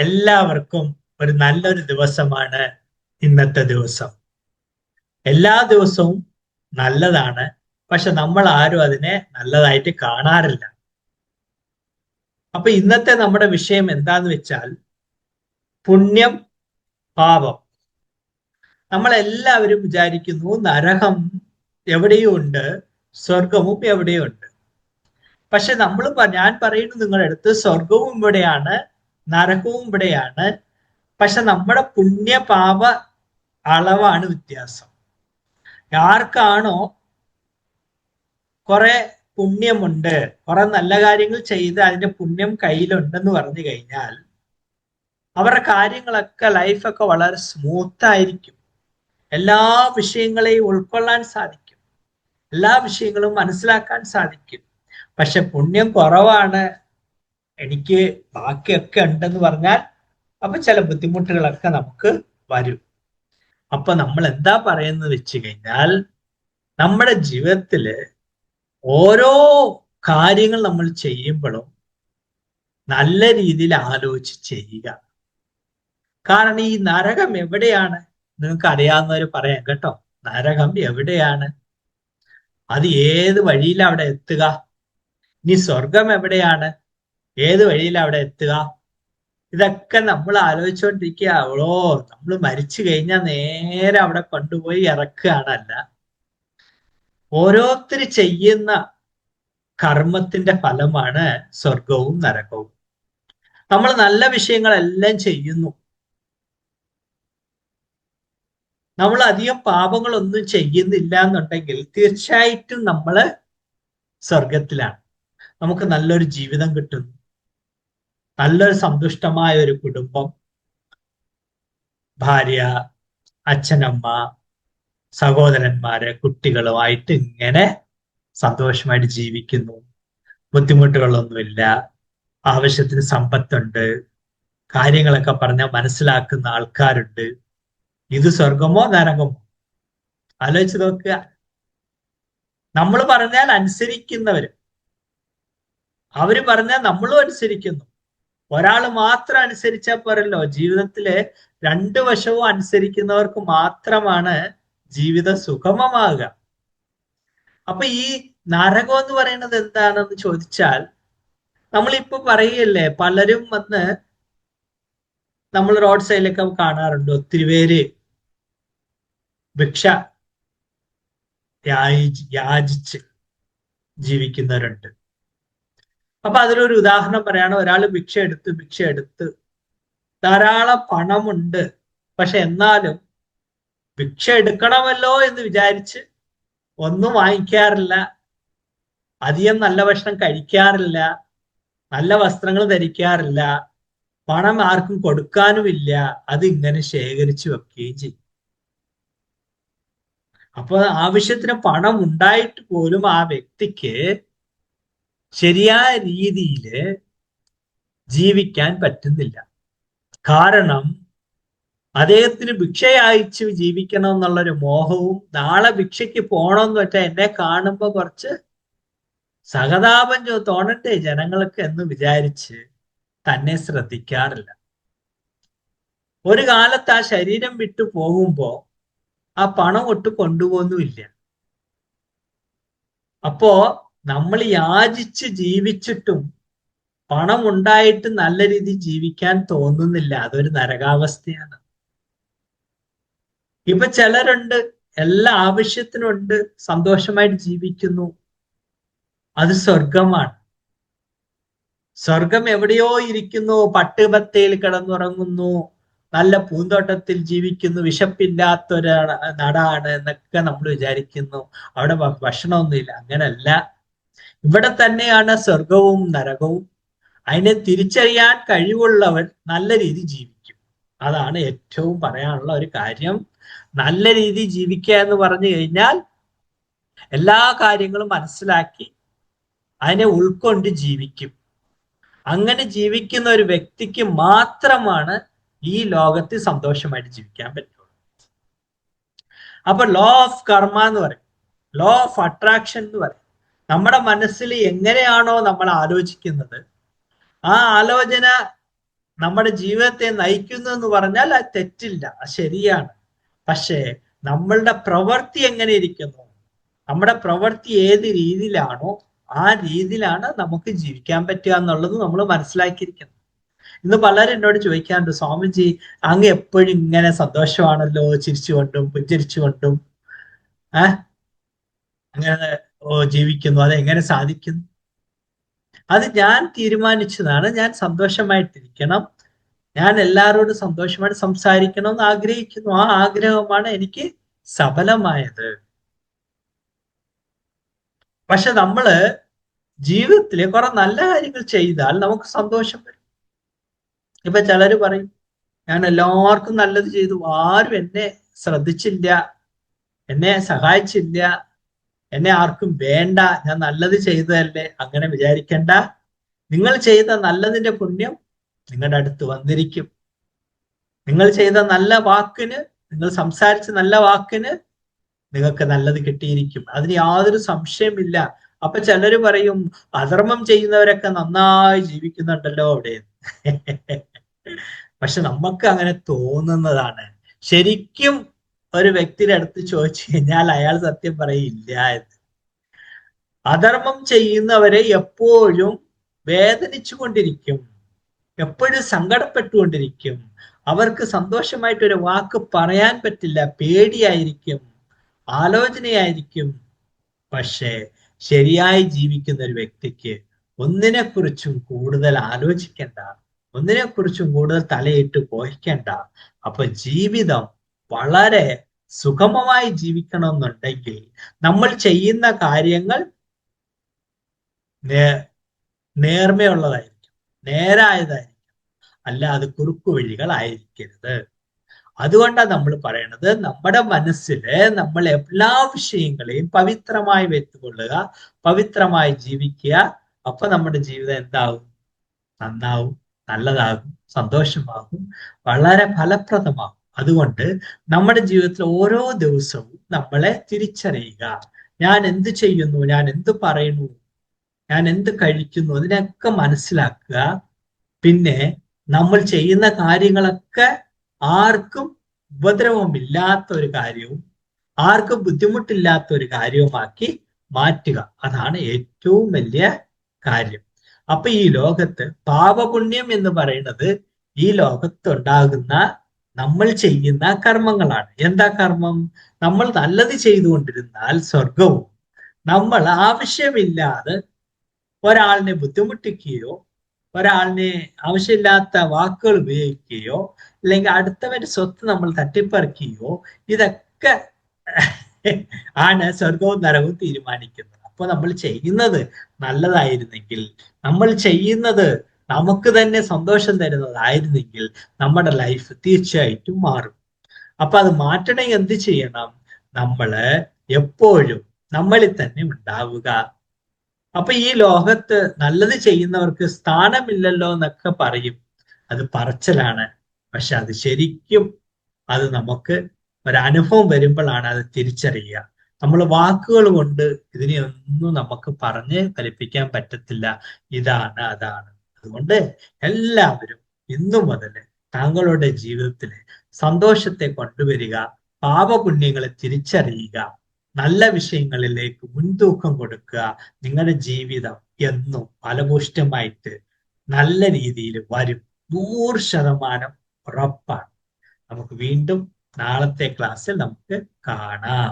എല്ലാവർക്കും ഒരു നല്ലൊരു ദിവസമാണ് ഇന്നത്തെ ദിവസം. എല്ലാ ദിവസവും നല്ലതാണ്, പക്ഷെ നമ്മൾ ആരും അതിനെ നല്ലതായിട്ട് കാണാറില്ല. അപ്പൊ ഇന്നത്തെ നമ്മുടെ വിഷയം എന്താന്ന് വെച്ചാൽ പുണ്യം, പാപം. നമ്മൾ എല്ലാവരും വിചാരിക്കുന്നു നരകം എവിടെയും ഉണ്ട്, സ്വർഗവും എവിടെയും ഉണ്ട്. പക്ഷെ ഞാൻ പറയുന്നു നിങ്ങളുടെ അടുത്ത്, സ്വർഗവും ഇവിടെയാണ്, നരകവും ഇവിടെയാണ്. പക്ഷെ നമ്മുടെ പുണ്യപാപ അളവാണ് വ്യത്യാസം. ആർക്കാണോ കുറെ പുണ്യമുണ്ട്, കുറെ നല്ല കാര്യങ്ങൾ ചെയ്ത് അതിന്റെ പുണ്യം കയ്യിലുണ്ടെന്ന് പറഞ്ഞു കഴിഞ്ഞാൽ അവരുടെ കാര്യങ്ങളൊക്കെ, ലൈഫൊക്കെ വളരെ സ്മൂത്ത് ആയിരിക്കും. എല്ലാ വിഷയങ്ങളെയും ഉൾക്കൊള്ളാൻ സാധിക്കും, എല്ലാ വിഷയങ്ങളും മനസ്സിലാക്കാൻ സാധിക്കും. പക്ഷെ പുണ്യം കുറവാണ്, എനിക്ക് ബാക്കിയൊക്കെ ഉണ്ടെന്ന് പറഞ്ഞാൽ അപ്പൊ ചില ബുദ്ധിമുട്ടുകളൊക്കെ നമുക്ക് വരും. അപ്പൊ നമ്മൾ എന്താ പറയുന്നത് വെച്ച് കഴിഞ്ഞാൽ, നമ്മുടെ ജീവിതത്തില് ഓരോ കാര്യങ്ങൾ നമ്മൾ ചെയ്യുമ്പോഴും നല്ല രീതിയിൽ ആലോചിച്ച് ചെയ്യുക. കാരണം ഈ നരകം എവിടെയാണ് നിങ്ങൾക്ക് അറിയാവുന്നവർ പറയാം കേട്ടോ. നരകം എവിടെയാണ്, അത് ഏത് വഴിയിലാണ് അവിടെ എത്തുക? ഇനി സ്വർഗം എവിടെയാണ്, ഏത് വഴിയിലാണ് അവിടെ എത്തുക? ഇതൊക്കെ നമ്മൾ ആലോചിച്ചുകൊണ്ടിരിക്കുക. നമ്മൾ മരിച്ചു കഴിഞ്ഞാൽ നേരെ അവിടെ കൊണ്ടുപോയി ഇറക്കുകയാണല്ല. ഓരോരുത്തർ ചെയ്യുന്ന കർമ്മത്തിന്റെ ഫലമാണ് സ്വർഗവും നരകവും. നമ്മൾ നല്ല വിഷയങ്ങളെല്ലാം ചെയ്യുന്നു, നമ്മൾ അധികം പാപങ്ങളൊന്നും ചെയ്യുന്നില്ല എന്നുണ്ടെങ്കിൽ തീർച്ചയായിട്ടും നമ്മൾ സ്വർഗത്തിലാണ്. നമുക്ക് നല്ലൊരു ജീവിതം കിട്ടുന്നു, നല്ലൊരു സന്തുഷ്ടമായ ഒരു കുടുംബം, ഭാര്യ, അച്ഛനമ്മ, സഹോദരന്മാര്, കുട്ടികളുമായിട്ട് ഇങ്ങനെ സന്തോഷമായിട്ട് ജീവിക്കുന്നു. ബുദ്ധിമുട്ടുകളൊന്നുമില്ല, ആവശ്യത്തിന് സമ്പത്തുണ്ട്, കാര്യങ്ങളൊക്കെ പറഞ്ഞാൽ മനസ്സിലാക്കുന്ന ആൾക്കാരുണ്ട്. ഇത് സ്വർഗമോ നരകമോ? ആലോചിച്ച് നോക്കുക. നമ്മൾ പറഞ്ഞാൽ അനുസരിക്കുന്നവര്, അവര് പറഞ്ഞാൽ നമ്മളും അനുസരിക്കുന്നു. ഒരാൾ മാത്രം അനുസരിച്ചാൽ പോരല്ലോ. ജീവിതത്തിലെ രണ്ടു വശവും അനുസരിക്കുന്നവർക്ക് മാത്രമാണ് ജീവിതം സുഗമമാകുക. അപ്പൊ ഈ നരകം എന്ന് പറയുന്നത് എന്താണെന്ന് ചോദിച്ചാൽ, നമ്മളിപ്പോ പറയല്ലേ, പലരും വന്ന് നമ്മൾ റോഡ് സൈഡിലൊക്കെ കാണാറുണ്ട്, ഒത്തിരി പേര് ഭിക്ഷ യാചിച്ച് ജീവിക്കുന്നവരുണ്ട്. അപ്പൊ അതിലൊരു ഉദാഹരണം പറയാണ്. ഒരാൾ ഭിക്ഷ എടുത്ത് ധാരാളം പണമുണ്ട്, പക്ഷെ എന്നാലും ഭിക്ഷ എടുക്കണമല്ലോ എന്ന് വിചാരിച്ച് ഒന്നും വാങ്ങിക്കാറില്ല, അധികം നല്ല ഭക്ഷണം കഴിക്കാറില്ല, നല്ല വസ്ത്രങ്ങൾ ധരിക്കാറില്ല, പണം ആർക്കും കൊടുക്കാനുമില്ല, അതിങ്ങനെ ശേഖരിച്ചു വെക്കുകയും ചെയ്യും. അപ്പൊ ആവശ്യത്തിന് പണം ഉണ്ടായിട്ട് പോലും ആ വ്യക്തിക്ക് ശരിയായ രീതിയിൽ ജീവിക്കാൻ പറ്റുന്നില്ല. കാരണം അദ്ദേഹത്തിന് ഭിക്ഷയയച്ച് ജീവിക്കണം എന്നുള്ളൊരു മോഹവും, നാളെ ഭിക്ഷയ്ക്ക് പോകണമെന്ന് വെച്ചാൽ എന്നെ കാണുമ്പോ കുറച്ച് സഹതാപം തോന്നട്ടെ ജനങ്ങൾക്ക് എന്ന് വിചാരിച്ച് തന്നെ ശ്രദ്ധിക്കാറില്ല. ഒരു കാലത്ത് ആ ശരീരം വിട്ടു പോകുമ്പോ ആ പണം ഒട്ട് കൊണ്ടുപോകുന്നുമില്ല. അപ്പോ നമ്മൾ യാചിച്ച് ജീവിച്ചിട്ടും പണം ഉണ്ടായിട്ട് നല്ല രീതിയിൽ ജീവിക്കാൻ തോന്നുന്നില്ല. അതൊരു നരകാവസ്ഥയാണ്. ഇപ്പൊ ചിലരുണ്ട്, എല്ലാ ആവശ്യത്തിനുണ്ട്, സന്തോഷമായിട്ട് ജീവിക്കുന്നു, അത് സ്വർഗമാണ്. സ്വർഗം എവിടെയോ ഇരിക്കുന്നു, പട്ടുബത്തയിൽ കിടന്നുറങ്ങുന്നു, നല്ല പൂന്തോട്ടത്തിൽ ജീവിക്കുന്നു, വിശപ്പില്ലാത്തൊരു നാടാണ് എന്നൊക്കെ നമ്മൾ വിചാരിക്കുന്നു. അവിടെ ഭക്ഷണമൊന്നുമില്ല. അങ്ങനല്ല. ഇവിടെ തന്നെയാണ് സ്വർഗവും നരകവും. അതിനെ തിരിച്ചറിയാൻ കഴിവുള്ളവൻ നല്ല രീതിയിൽ ജീവിക്കും. അതാണ് ഏറ്റവും പറയാനുള്ള ഒരു കാര്യം. നല്ല രീതിയിൽ ജീവിക്കുക എന്ന് പറഞ്ഞു കഴിഞ്ഞാൽ എല്ലാ കാര്യങ്ങളും മനസ്സിലാക്കി അതിനെ ഉൾക്കൊണ്ട് ജീവിക്കും. അങ്ങനെ ജീവിക്കുന്ന ഒരു വ്യക്തിക്ക് മാത്രമാണ് ഈ ലോകത്ത് സന്തോഷമായിട്ട് ജീവിക്കാൻ പറ്റുള്ളൂ. അപ്പൊ ലോ ഓഫ് കർമ്മ എന്ന് പറയും, ലോ ഓഫ് അട്രാക്ഷൻ എന്ന് പറയും. നമ്മുടെ മനസ്സിൽ എങ്ങനെയാണോ നമ്മൾ ആലോചിക്കുന്നത്, ആ ആലോചന നമ്മുടെ ജീവിതത്തെ നയിക്കുന്നു എന്ന് പറഞ്ഞാൽ അത് തെറ്റില്ല, അത് ശരിയാണ്. പക്ഷേ നമ്മളുടെ പ്രവൃത്തി എങ്ങനെ ഇരിക്കുന്നു, നമ്മുടെ പ്രവൃത്തി ഏത് രീതിയിലാണോ ആ രീതിയിലാണ് നമുക്ക് ജീവിക്കാൻ പറ്റുക എന്നുള്ളത് നമ്മൾ മനസ്സിലാക്കിയിരിക്കണം. ഇന്ന് പലരും എന്നോട് ചോദിക്കാറുണ്ട്, സ്വാമിജി അങ്ങ് എപ്പോഴും ഇങ്ങനെ സന്തോഷമാണല്ലോ, ചിരിച്ചുകൊണ്ടും പുഞ്ചിരിച്ചുകൊണ്ടും അങ്ങനെ ജീവിക്കുന്നു, അതെങ്ങനെ സാധിക്കുന്നു? അത് ഞാൻ തീരുമാനിച്ചതാണ്. ഞാൻ സന്തോഷമായിട്ടിരിക്കണം, ഞാൻ എല്ലാവരോടും സന്തോഷമായിട്ട് സംസാരിക്കണം എന്ന് ആഗ്രഹിക്കുന്നു. ആ ആഗ്രഹമാണ് എനിക്ക് സഫലമായത്. പക്ഷെ നമ്മള് ജീവിതത്തിലെ കുറെ നല്ല കാര്യങ്ങൾ ചെയ്താൽ നമുക്ക് സന്തോഷം വരും. ഇപ്പൊ ചിലര് പറയും, ഞാൻ എല്ലാവർക്കും നല്ലത് ചെയ്തു, ആരും എന്നെ ശ്രദ്ധിച്ചില്ല, എന്നെ സഹായിച്ചില്ല, എന്നെ ആർക്കും വേണ്ട, ഞാൻ നല്ലത് ചെയ്തതല്ലേ. അങ്ങനെ വിചാരിക്കണ്ട. നിങ്ങൾ ചെയ്ത നല്ലതിന്റെ പുണ്യം നിങ്ങളുടെ അടുത്ത് വന്നിരിക്കും. നിങ്ങൾ ചെയ്ത നല്ല വാക്കിന്, നിങ്ങൾ സംസാരിച്ച നല്ല വാക്കിന് നിങ്ങൾക്ക് നല്ലത് കിട്ടിയിരിക്കും. അതിന് യാതൊരു സംശയമില്ല. അപ്പൊ ചിലര് പറയും, അധർമ്മം ചെയ്യുന്നവരൊക്കെ നന്നായി ജീവിക്കുന്നുണ്ടല്ലോ അവിടെ. പക്ഷെ നമുക്ക് അങ്ങനെ തോന്നുന്നതാണ്. ശരിക്കും ഒരു വ്യക്തിയുടെ അടുത്ത് ചോദിച്ചു കഴിഞ്ഞാൽ അയാൾ സത്യം പറയില്ല എന്ന്. അധർമ്മം ചെയ്യുന്നവരെ എപ്പോഴും വേദനിച്ചു കൊണ്ടിരിക്കും, എപ്പോഴും സങ്കടപ്പെട്ടുകൊണ്ടിരിക്കും. അവർക്ക് സന്തോഷമായിട്ട് ഒരു വാക്ക് പറയാൻ പറ്റില്ല, പേടിയായിരിക്കും, ആലോചനയായിരിക്കും. പക്ഷേ ശരിയായി ജീവിക്കുന്ന ഒരു വ്യക്തിക്ക് ഒന്നിനെക്കുറിച്ചും കൂടുതൽ ആലോചിക്കേണ്ട, ഒന്നിനെക്കുറിച്ചും കൂടുതൽ തലയിട്ട് പോയിക്കേണ്ട. അപ്പൊ ജീവിതം വളരെ സുഗമമായി ജീവിക്കണമെന്നുണ്ടെങ്കിൽ നമ്മൾ ചെയ്യുന്ന കാര്യങ്ങൾ നേർമയുള്ളതായിരിക്കും, നേരായതായിരിക്കും, അല്ലാതെ കുറുക്കു വഴികളായിരിക്കരുത്. അതുകൊണ്ടാണ് നമ്മൾ പറയണത്, നമ്മുടെ മനസ്സില് നമ്മൾ എല്ലാ വിഷയങ്ങളെയും പവിത്രമായി വെച്ചുകൊള്ളുക, പവിത്രമായി ജീവിക്കുക. അപ്പൊ നമ്മുടെ ജീവിതം എന്താവും? നന്നാവും, നല്ലതാകും, സന്തോഷമാകും, വളരെ ഫലപ്രദമാകും. അതുകൊണ്ട് നമ്മുടെ ജീവിതത്തിൽ ഓരോ ദിവസവും നമ്മളെ തിരിച്ചറിയുക. ഞാൻ എന്ത് ചെയ്യുന്നു, ഞാൻ എന്ത് പറയുന്നു, ഞാൻ എന്ത് കഴിക്കുന്നു, അതിനൊക്കെ മനസ്സിലാക്കുക. പിന്നെ നമ്മൾ ചെയ്യുന്ന കാര്യങ്ങളൊക്കെ ആർക്കും ഉപദ്രവമില്ലാത്ത ഒരു കാര്യവും ആർക്കും ബുദ്ധിമുട്ടില്ലാത്ത ഒരു കാര്യവുമാക്കി മാറ്റുക. അതാണ് ഏറ്റവും വലിയ കാര്യം. അപ്പൊ ഈ ലോകത്ത് പാപപുണ്യം എന്ന് പറയുന്നത് ഈ ലോകത്തുണ്ടാകുന്ന നമ്മൾ ചെയ്യുന്ന കർമ്മങ്ങളാണ്. എന്താ കർമ്മം? നമ്മൾ നല്ലത് ചെയ്തുകൊണ്ടിരുന്നാൽ സ്വർഗവും, നമ്മൾ ആവശ്യമില്ലാതെ ഒരാളിനെ ബുദ്ധിമുട്ടിക്കുകയോ ഒരാളിനെ ആവശ്യമില്ലാത്ത വാക്കുകൾ ഉപയോഗിക്കുകയോ അല്ലെങ്കിൽ അടുത്തവന്റെ സ്വത്ത് നമ്മൾ തട്ടിപ്പറിക്കുകയോ, ഇതൊക്കെ ആണ് സ്വർഗവും നരകവും തീരുമാനിക്കുന്നത്. അപ്പൊ നമ്മൾ ചെയ്യുന്നത് നല്ലതായിരുന്നെങ്കിൽ, നമ്മൾ ചെയ്യുന്നത് നമുക്ക് തന്നെ സന്തോഷം തരുന്നതായിരുന്നെങ്കിൽ നമ്മുടെ ലൈഫ് തീർച്ചയായിട്ടും മാറും. അപ്പൊ അത് മാറ്റണമെങ്കിൽ എന്ത് ചെയ്യണം? നമ്മള് എപ്പോഴും നമ്മളിൽ തന്നെ ഉണ്ടാവുക. അപ്പൊ ഈ ലോകത്ത് നല്ലത് ചെയ്യുന്നവർക്ക് സ്ഥാനമില്ലല്ലോ എന്നൊക്കെ പറയും. അത് പറച്ചിലാണ്. പക്ഷെ അത് ശരിക്കും അത് നമുക്ക് ഒരനുഭവം വരുമ്പോഴാണ് അത് തിരിച്ചറിയുക. നമ്മൾ വാക്കുകൾ കൊണ്ട് ഇതിനെ ഒന്നും നമുക്ക് പറഞ്ഞ് ഫലിപ്പിക്കാൻ പറ്റത്തില്ല, ഇതാണ് അതാണ്. അതുകൊണ്ട് എല്ലാവരും ഇന്നു മുതൽ താങ്കളുടെ ജീവിതത്തില് സന്തോഷത്തെ കൊണ്ടുവരിക, പാപപുണ്യങ്ങളെ തിരിച്ചറിയുക, നല്ല വിഷയങ്ങളിലേക്ക് മുൻതൂക്കം കൊടുക്കുക. നിങ്ങളുടെ ജീവിതം എന്നും ഫലഭൂഷ്ടമായിട്ട് നല്ല രീതിയിൽ വരും. 100% ഉറപ്പാണ്. നമുക്ക് വീണ്ടും നാളത്തെ ക്ലാസ്സിൽ നമുക്ക് കാണാം.